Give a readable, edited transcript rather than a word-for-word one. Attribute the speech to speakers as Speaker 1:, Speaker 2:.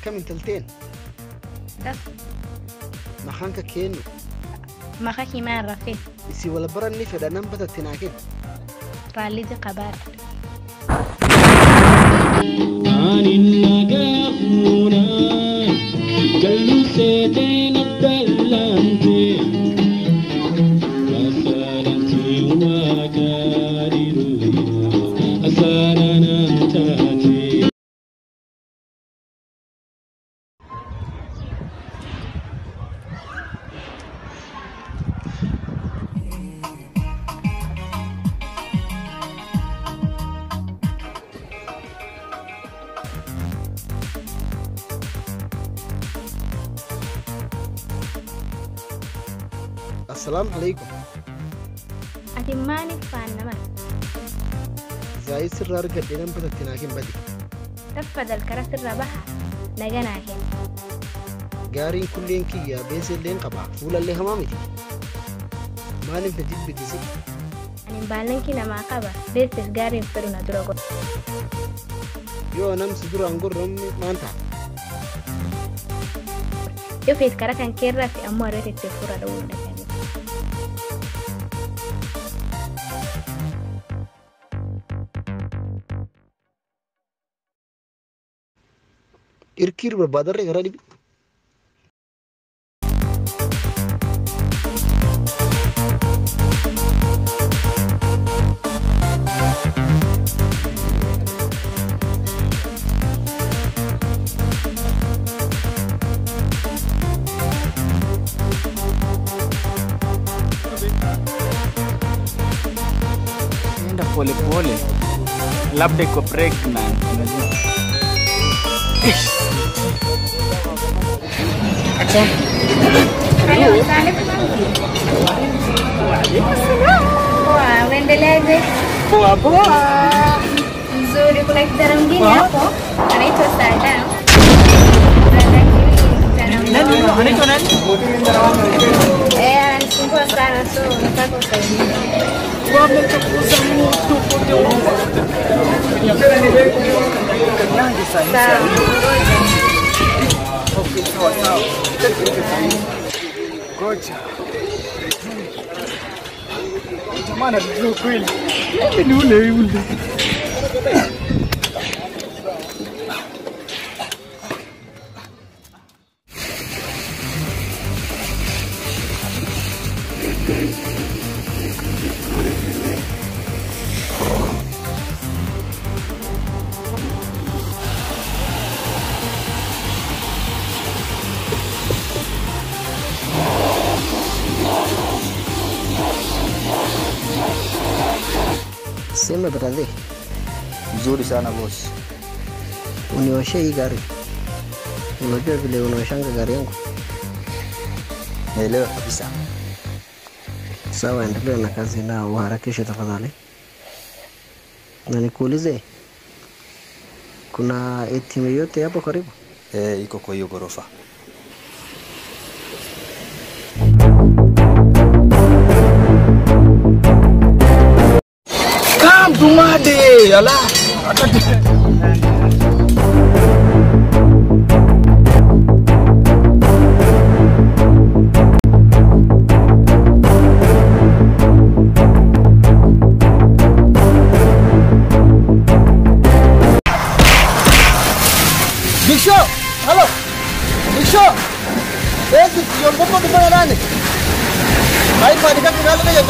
Speaker 1: كم تلتين
Speaker 2: دف
Speaker 1: مخانك كينو
Speaker 2: مخاكي ما رفيت
Speaker 1: يسي ولا برني فدا نمبت تناكين
Speaker 2: رالي دي قبار
Speaker 3: عن النجاحنا قالوا سيدين الدلانتي أسالنتي وكاريروي أسالنا تاتي
Speaker 1: السلام عليكم
Speaker 2: أتي ماني فانا ما
Speaker 1: زي سر رجع دينا نمبت تناكين بدي
Speaker 2: تفضل الكرات الرباح نجانا هين
Speaker 1: قارين كلين كيا بيس اللين قبع فولا اللي همامتي ما نمت جد بديسي
Speaker 2: أنا بالن كنا ما قبا بس تسجارين فرنا دروغو
Speaker 1: يو نمس درو أنقر رمي ما انتهى
Speaker 2: يوفيت كراكن كيرا في أمورة التفورة دون دكاني
Speaker 1: إركير بربادر يا غرادي
Speaker 4: Enda pole pole, labda iko pregnant, unajua. Action.
Speaker 2: Poa, uendeleaje?
Speaker 4: Poa poa.
Speaker 2: Nzuri, kuna kijana mwingine hapo anaitwa Sadam.
Speaker 4: Nani anaitwa nani?
Speaker 2: Anisumbua sana, so nataka usaidizi.
Speaker 4: Wamekuza mtu kote huko.
Speaker 2: Sawa.
Speaker 4: Okay, sawa sawa. Kocha. Jamani, ndio kweli. Ni ule.
Speaker 1: Sema brother,
Speaker 4: Nzuri sana boss.
Speaker 1: unioshe hii gari. Unajua vile unaoshanga gari yangu?
Speaker 4: Naelewa kabisa.
Speaker 1: Sawa, endelea na kazi na uharakishe tafadhali. Na nikuulize, kuna ATM yote hapo karibu?
Speaker 4: Iko kwa hiyo gorofa. Come to Made, ala.
Speaker 1: Bisho, halo. Bisho. Yung buko di ba nani? Ay, pwede ka pinalo na yan.